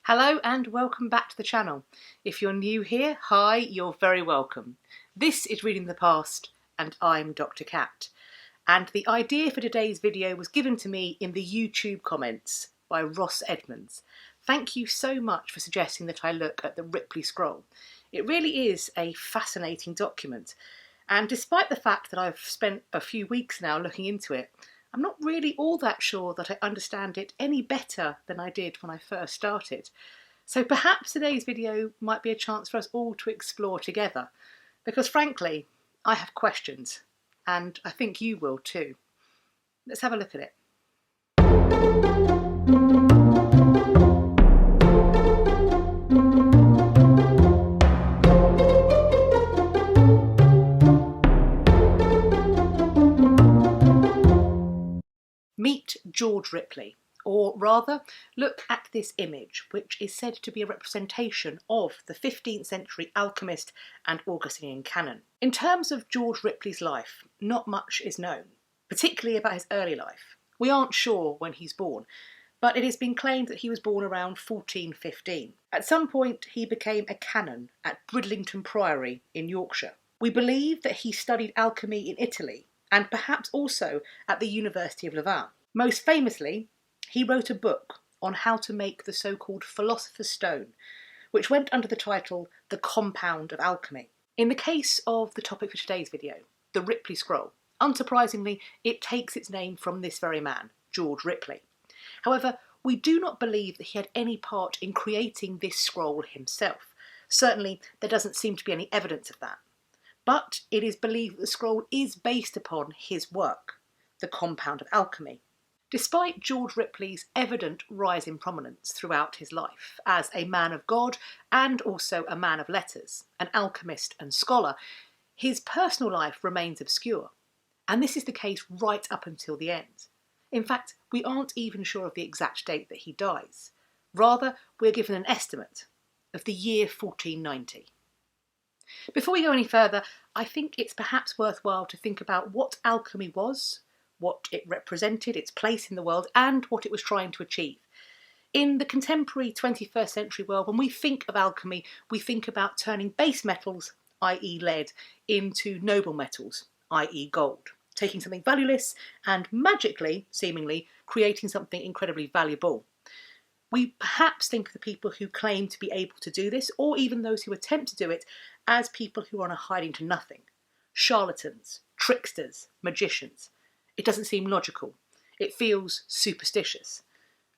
Hello and welcome back to the channel. If you're new here, hi, you're very welcome. This is Reading the Past and I'm Dr. Cat. And the idea for today's video was given to me in the YouTube comments by Ross Edmonds. Thank you so much for suggesting that I look at the Ripley Scroll. It really is a fascinating document. And despite the fact that I've spent a few weeks now looking into it, I'm not really all that sure that I understand it any better than I did when I first started. So perhaps today's video might be a chance for us all to explore together, because frankly, I have questions, and I think you will too. Let's have a look at it. Meet George Ripley, or rather, look at this image, which is said to be a representation of the 15th century alchemist and Augustinian canon. In terms of George Ripley's life, not much is known, particularly about his early life. We aren't sure when he's born, but it has been claimed that he was born around 1415. At some point, he became a canon at Bridlington Priory in Yorkshire. We believe that he studied alchemy in Italy, and perhaps also at the University of Louvain. Most famously, he wrote a book on how to make the so-called Philosopher's Stone, which went under the title The Compound of Alchemy. In the case of the topic for today's video, the Ripley Scroll, unsurprisingly, it takes its name from this very man, George Ripley. However, we do not believe that he had any part in creating this scroll himself. Certainly, there doesn't seem to be any evidence of that. But it is believed that the scroll is based upon his work, The Compound of Alchemy. Despite George Ripley's evident rise in prominence throughout his life as a man of God and also a man of letters, an alchemist and scholar, his personal life remains obscure. And this is the case right up until the end. In fact, we aren't even sure of the exact date that he dies. Rather, we're given an estimate of the year 1490. Before we go any further, I think it's perhaps worthwhile to think about what alchemy was, what it represented, its place in the world, and what it was trying to achieve. In the contemporary 21st century world, when we think of alchemy, we think about turning base metals, i.e. lead, into noble metals, i.e. gold, taking something valueless and magically, seemingly, creating something incredibly valuable. We perhaps think of the people who claim to be able to do this, or even those who attempt to do it, as people who are on a hiding to nothing. Charlatans, tricksters, magicians. It doesn't seem logical. It feels superstitious.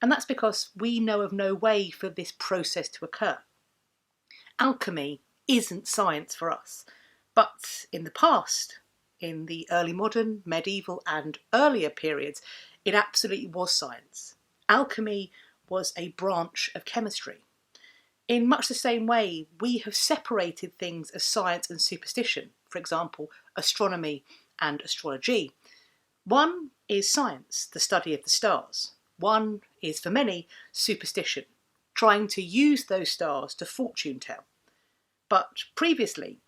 And that's because we know of no way for this process to occur. Alchemy isn't science for us, but in the past, in the early modern, medieval and earlier periods, it absolutely was science. Alchemy was a branch of chemistry. In much the same way, we have separated things as science and superstition, for example, astronomy and astrology. One is science, the study of the stars. One is, for many, superstition, trying to use those stars to fortune tell. But previously,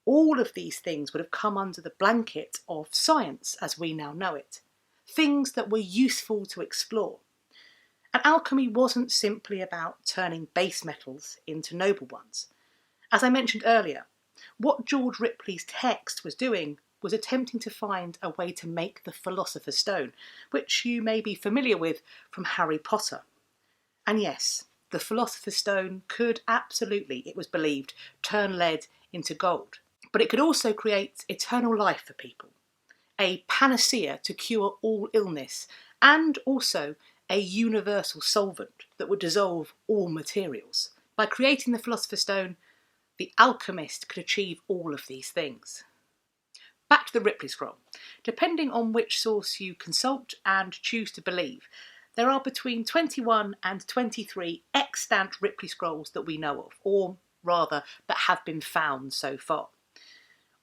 all of these things would have come under the blanket of science as we now know it, things that were useful to explore. And alchemy wasn't simply about turning base metals into noble ones. As I mentioned earlier, what George Ripley's text was doing was attempting to find a way to make the Philosopher's Stone, which you may be familiar with from Harry Potter. And yes, the Philosopher's Stone could absolutely, it was believed, turn lead into gold. But it could also create eternal life for people, a panacea to cure all illness, and also a universal solvent that would dissolve all materials. By creating the Philosopher's Stone, the alchemist could achieve all of these things. Back to the Ripley Scroll. Depending on which source you consult and choose to believe, there are between 21 and 23 extant Ripley Scrolls that we know of, or rather, that have been found so far.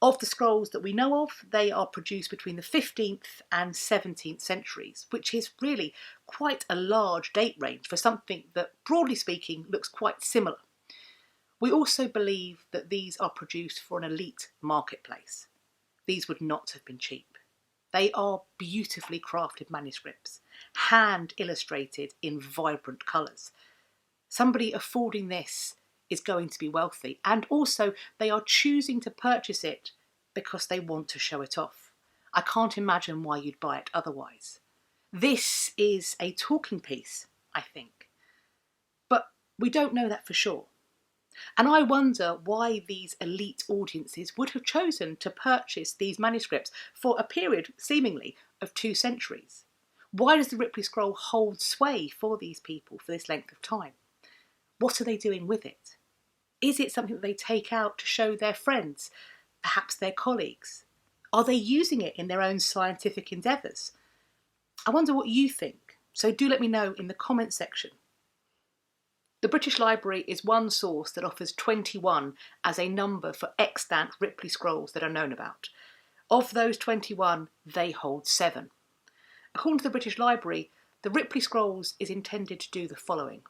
Of the scrolls that we know of, they are produced between the 15th and 17th centuries, which is really quite a large date range for something that, broadly speaking, looks quite similar. We also believe that these are produced for an elite marketplace. These would not have been cheap. They are beautifully crafted manuscripts, hand illustrated in vibrant colours. Somebody affording this is going to be wealthy, and also they are choosing to purchase it because they want to show it off. I can't imagine why you'd buy it otherwise. This is a talking piece, I think. But we don't know that for sure. And I wonder why these elite audiences would have chosen to purchase these manuscripts for a period, seemingly, of 2 centuries. Why does the Ripley Scroll hold sway for these people for this length of time? What are they doing with it? Is it something that they take out to show their friends, perhaps their colleagues? Are they using it in their own scientific endeavours? I wonder what you think, so do let me know in the comments section. The British Library is one source that offers 21 as a number for extant Ripley Scrolls that are known about. Of those 21, they hold 7. According to the British Library, the Ripley Scrolls is intended to do the following: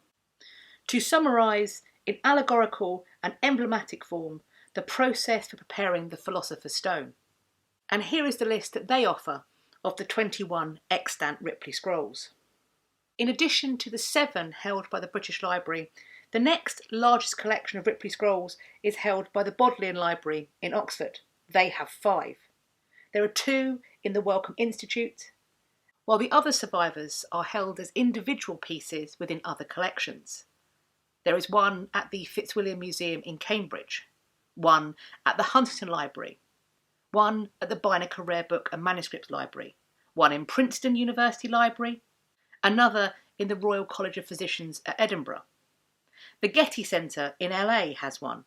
to summarise, in allegorical and emblematic form, the process for preparing the Philosopher's Stone. And here is the list that they offer of the 21 extant Ripley Scrolls. In addition to the 7 held by the British Library, the next largest collection of Ripley Scrolls is held by the Bodleian Library in Oxford. They have 5. There are 2 in the Wellcome Institute, while the other survivors are held as individual pieces within other collections. There is 1 at the Fitzwilliam Museum in Cambridge, 1 at the Huntington Library, 1 at the Beinecke Rare Book and Manuscripts Library, 1 in Princeton University Library, another in the Royal College of Physicians at Edinburgh. The Getty Centre in LA has 1,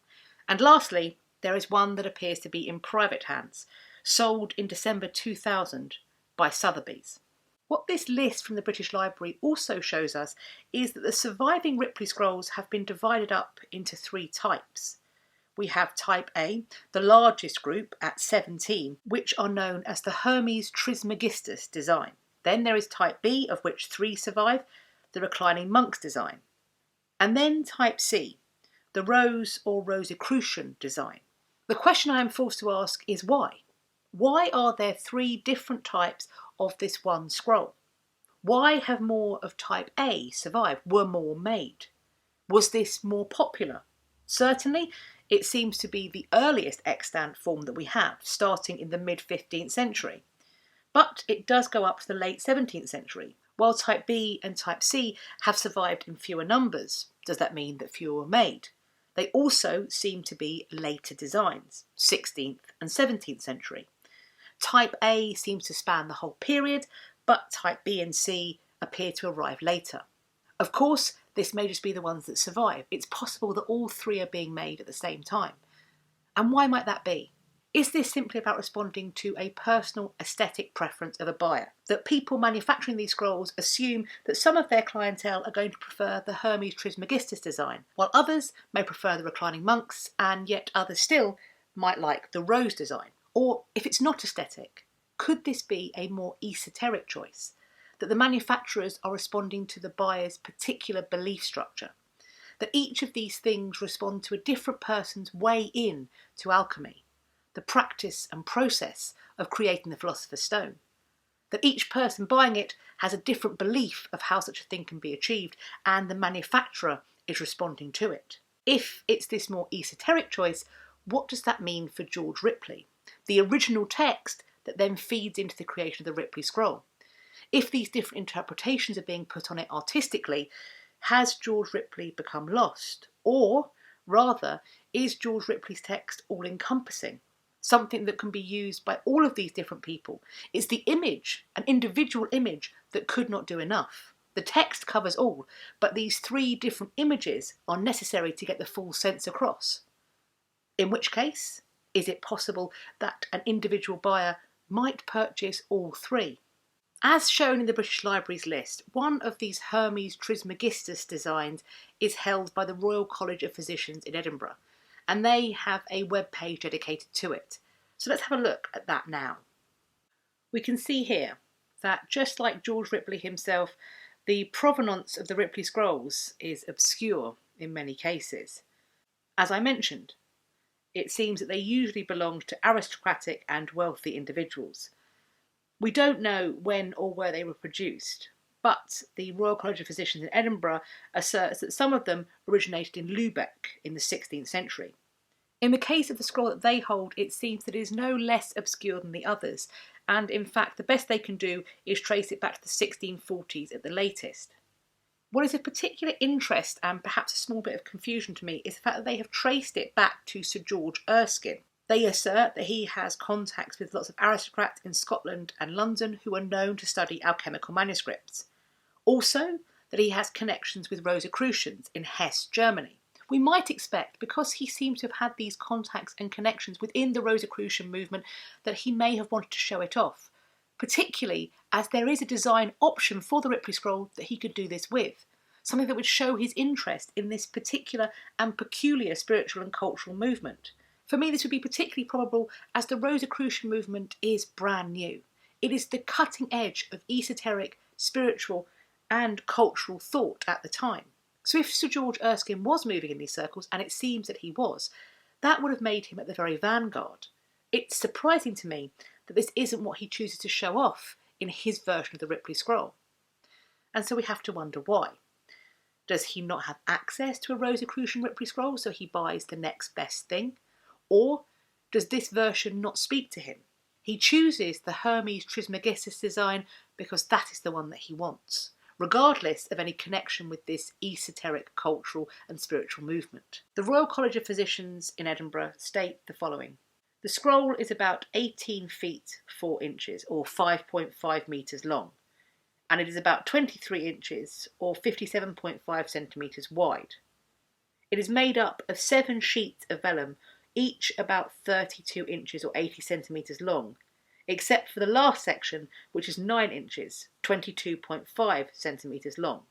and lastly, there is 1 that appears to be in private hands, sold in December 2000 by Sotheby's. What this list from the British Library also shows us is that the surviving Ripley Scrolls have been divided up into 3 types. We have Type A, the largest group at 17, which are known as the Hermes Trismegistus design. Then there is Type B, of which 3 survive, the reclining monk's design. And then Type C, the Rose or Rosicrucian design. The question I am forced to ask is why? Why are there 3 different types of this one scroll? Why have more of Type A survived? Were more made? Was this more popular? Certainly, it seems to be the earliest extant form that we have, starting in the mid-15th century. But it does go up to the late 17th century. While Type B and Type C have survived in fewer numbers, does that mean that fewer were made? They also seem to be later designs, 16th and 17th century. Type A seems to span the whole period, but Type B and C appear to arrive later. Of course, this may just be the ones that survive. It's possible that all 3 are being made at the same time. And why might that be? Is this simply about responding to a personal aesthetic preference of a buyer? That people manufacturing these scrolls assume that some of their clientele are going to prefer the Hermes Trismegistus design, while others may prefer the reclining monks, and yet others still might like the rose design? Or if it's not aesthetic, could this be a more esoteric choice? That the manufacturers are responding to the buyer's particular belief structure? That each of these things respond to a different person's way in to alchemy? The practice and process of creating the Philosopher's Stone. That each person buying it has a different belief of how such a thing can be achieved, and the manufacturer is responding to it. If it's this more esoteric choice, what does that mean for George Ripley, the original text that then feeds into the creation of the Ripley Scroll? If these different interpretations are being put on it artistically, has George Ripley become lost? Or, rather, is George Ripley's text all-encompassing? Something that can be used by all of these different people. It's the image, an individual image, that could not do enough. The text covers all, but these 3 different images are necessary to get the full sense across. In which case, is it possible that an individual buyer might purchase all 3? As shown in the British Library's list, one of these Hermes Trismegistus designs is held by the Royal College of Physicians in Edinburgh, and they have a web page dedicated to it. So let's have a look at that now. We can see here that, just like George Ripley himself, the provenance of the Ripley Scrolls is obscure in many cases. As I mentioned, it seems that they usually belonged to aristocratic and wealthy individuals. We don't know when or where they were produced, But the Royal College of Physicians in Edinburgh asserts that some of them originated in Lübeck in the 16th century. In the case of the scroll that they hold, it seems that it is no less obscure than the others, and in fact the best they can do is trace it back to the 1640s at the latest. What is of particular interest and perhaps a small bit of confusion to me is the fact that they have traced it back to Sir George Erskine. They assert that he has contacts with lots of aristocrats in Scotland and London who are known to study alchemical manuscripts. Also, that he has connections with Rosicrucians in Hesse, Germany. We might expect, because he seems to have had these contacts and connections within the Rosicrucian movement, that he may have wanted to show it off, particularly as there is a design option for the Ripley Scroll that he could do this with, something that would show his interest in this particular and peculiar spiritual and cultural movement. For me, this would be particularly probable as the Rosicrucian movement is brand new. It is the cutting edge of esoteric, spiritual and cultural thought at the time. So if Sir George Erskine was moving in these circles, and it seems that he was, that would have made him at the very vanguard. It's surprising to me that this isn't what he chooses to show off in his version of the Ripley Scroll. And so we have to wonder why. Does he not have access to a Rosicrucian Ripley Scroll, so he buys the next best thing? Or does this version not speak to him? He chooses the Hermes Trismegistus design because that is the one that he wants, regardless of any connection with this esoteric, cultural and spiritual movement. The Royal College of Physicians in Edinburgh state the following. The scroll is about 18 feet 4 inches or 5.5 metres long, and it is about 23 inches or 57.5 centimetres wide. It is made up of 7 sheets of vellum, each about 32 inches or 80 centimetres long, except for the last section, which is 9 inches, 22.5 centimetres long.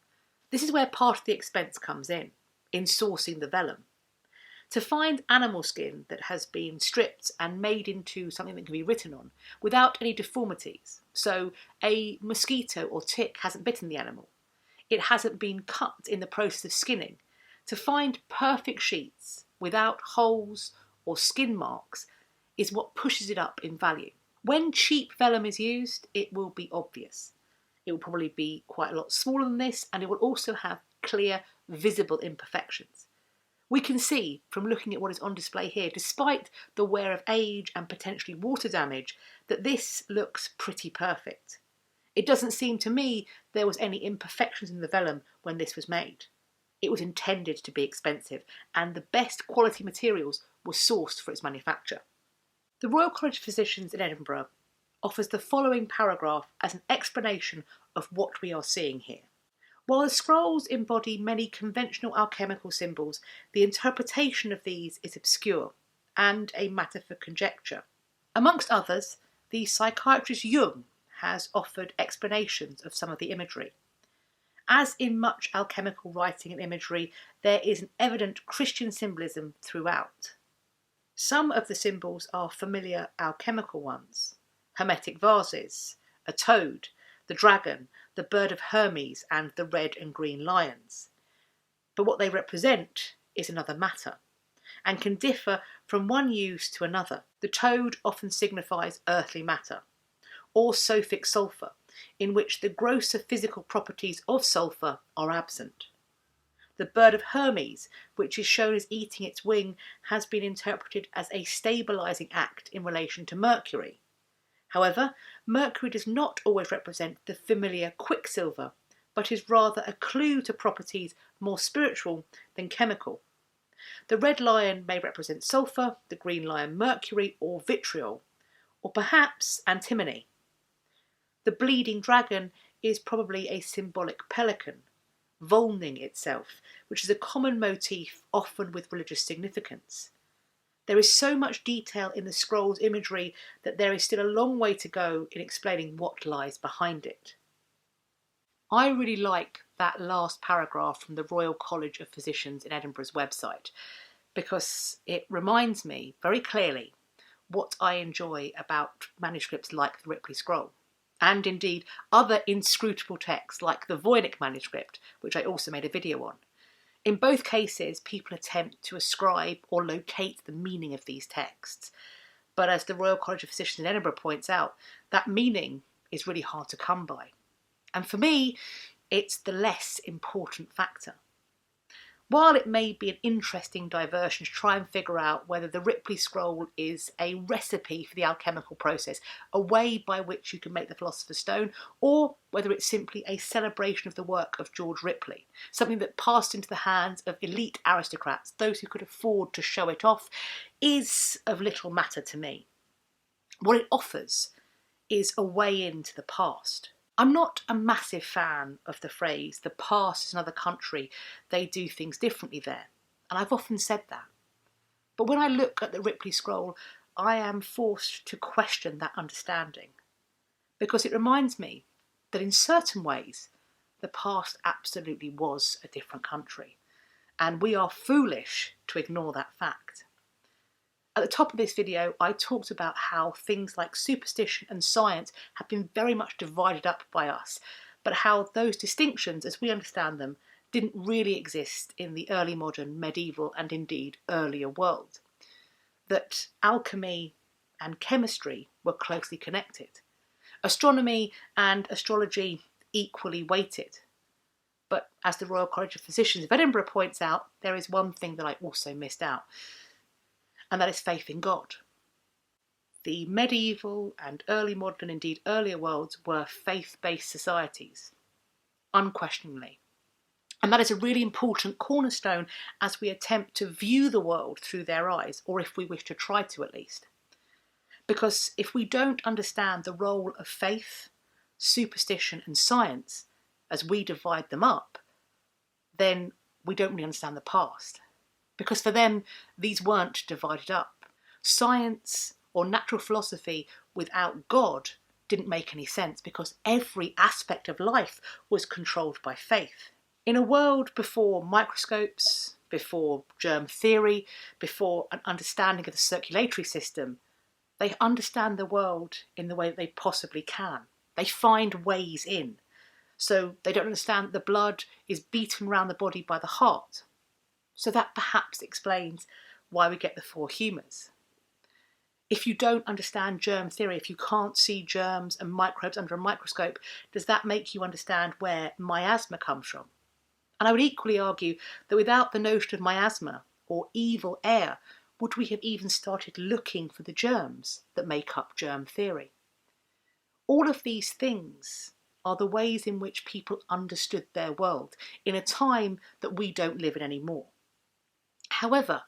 This is where part of the expense comes in sourcing the vellum. To find animal skin that has been stripped and made into something that can be written on without any deformities, so a mosquito or tick hasn't bitten the animal, it hasn't been cut in the process of skinning, to find perfect sheets without holes or skin marks is what pushes it up in value. When cheap vellum is used, it will be obvious. It will probably be quite a lot smaller than this, and it will also have clear, visible imperfections. We can see from looking at what is on display here, despite the wear of age and potentially water damage, that this looks pretty perfect. It doesn't seem to me there was any imperfections in the vellum when this was made. It was intended to be expensive, and the best quality materials were sourced for its manufacture. The Royal College of Physicians in Edinburgh offers the following paragraph as an explanation of what we are seeing here. While the scrolls embody many conventional alchemical symbols, the interpretation of these is obscure and a matter for conjecture. Amongst others, the psychiatrist Jung has offered explanations of some of the imagery. As in much alchemical writing and imagery, there is an evident Christian symbolism throughout. Some of the symbols are familiar alchemical ones: hermetic vases, a toad, the dragon, the bird of Hermes and the red and green lions. But what they represent is another matter, and can differ from one use to another. The toad often signifies earthly matter, or sophic sulphur, in which the grosser physical properties of sulphur are absent. The bird of Hermes, which is shown as eating its wing, has been interpreted as a stabilising act in relation to Mercury. However, Mercury does not always represent the familiar quicksilver, but is rather a clue to properties more spiritual than chemical. The red lion may represent sulphur, the green lion Mercury or vitriol, or perhaps antimony. The bleeding dragon is probably a symbolic pelican, volning itself, which is a common motif often with religious significance. There is so much detail in the scroll's imagery that there is still a long way to go in explaining what lies behind it. I really like that last paragraph from the Royal College of Physicians in Edinburgh's website, because it reminds me very clearly what I enjoy about manuscripts like the Ripley Scroll, and indeed other inscrutable texts like the Beinecke manuscript, which I also made a video on. In both cases, people attempt to ascribe or locate the meaning of these texts, but as the Royal College of Physicians in Edinburgh points out, that meaning is really hard to come by. And for me, it's the less important factor. While it may be an interesting diversion to try and figure out whether the Ripley Scroll is a recipe for the alchemical process, a way by which you can make the Philosopher's Stone, or whether it's simply a celebration of the work of George Ripley, something that passed into the hands of elite aristocrats, those who could afford to show it off, is of little matter to me. What it offers is a way into the past. I'm not a massive fan of the phrase, the past is another country, they do things differently there. And I've often said that. But when I look at the Ripley Scroll, I am forced to question that understanding. Because it reminds me that in certain ways, the past absolutely was a different country. And we are foolish to ignore that fact. At the top of this video, I talked about how things like superstition and science have been very much divided up by us, but how those distinctions, as we understand them, didn't really exist in the early modern, medieval, and indeed earlier world. That alchemy and chemistry were closely connected. Astronomy and astrology equally weighted. But as the Royal College of Physicians of Edinburgh points out, there is one thing that I also missed out, and that is faith in God. The medieval and early modern, indeed earlier worlds, were faith-based societies, unquestionably. And that is a really important cornerstone as we attempt to view the world through their eyes, or if we wish to try to at least. Because if we don't understand the role of faith, superstition and science as we divide them up, then we don't really understand the past. Because for them, these weren't divided up. Science or natural philosophy without God didn't make any sense because every aspect of life was controlled by faith. In a world before microscopes, before germ theory, before an understanding of the circulatory system, they understand the world in the way that they possibly can. They find ways in. So they don't understand that the blood is beaten around the body by the heart. So that perhaps explains why we get the four humours. If you don't understand germ theory, if you can't see germs and microbes under a microscope, does that make you understand where miasma comes from? And I would equally argue that without the notion of miasma or evil air, would we have even started looking for the germs that make up germ theory? All of these things are the ways in which people understood their world in a time that we don't live in anymore. However,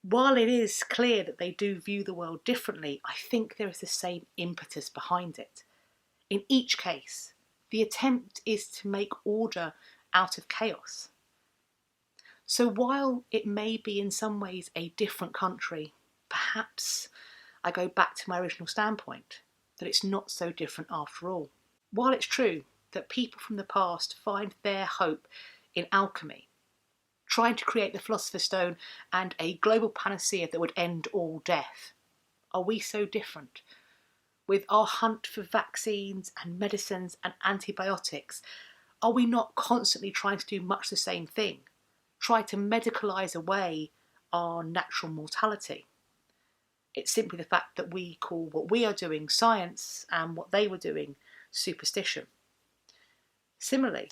while it is clear that they do view the world differently, I think there is the same impetus behind it. In each case, the attempt is to make order out of chaos. So while it may be in some ways a different country, perhaps I go back to my original standpoint, that it's not so different after all. While it's true that people from the past find their hope in alchemy, trying to create the Philosopher's Stone and a global panacea that would end all death, are we so different? With our hunt for vaccines and medicines and antibiotics, are we not constantly trying to do much the same thing? Try to medicalise away our natural mortality? It's simply the fact that we call what we are doing science and what they were doing superstition. Similarly,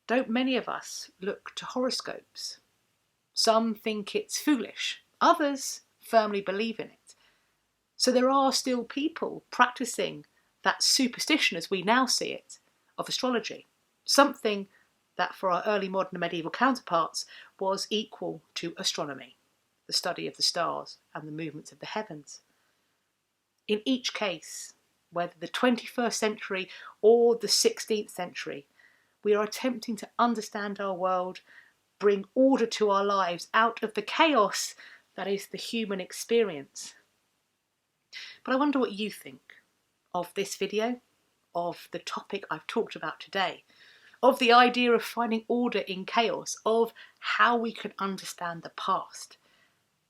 don't many of us look to horoscopes? Some think it's foolish, others firmly believe in it. So there are still people practicing that superstition as we now see it of astrology, something that for our early modern and medieval counterparts was equal to astronomy, the study of the stars and the movements of the heavens. In each case, whether the 21st century or the 16th century, we are attempting to understand our world, bring order to our lives out of the chaos that is the human experience. But I wonder what you think of this video, of the topic I've talked about today, of the idea of finding order in chaos, of how we can understand the past.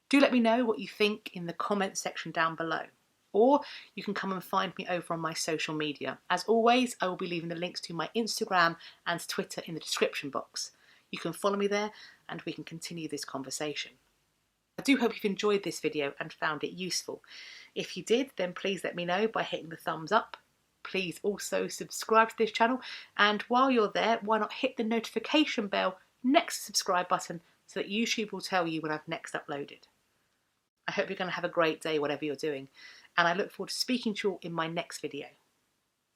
Do let me know what you think in the comments section down below. Or you can come and find me over on my social media. As always, I will be leaving the links to my Instagram and Twitter in the description box. You can follow me there and we can continue this conversation. I do hope you've enjoyed this video and found it useful. If you did, then please let me know by hitting the thumbs up. Please also subscribe to this channel, and while you're there, why not hit the notification bell next to the subscribe button so that YouTube will tell you when I've next uploaded. I hope you're going to have a great day whatever you're doing, and I look forward to speaking to you all in my next video.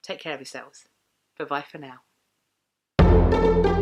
Take care of yourselves. Bye-bye for now.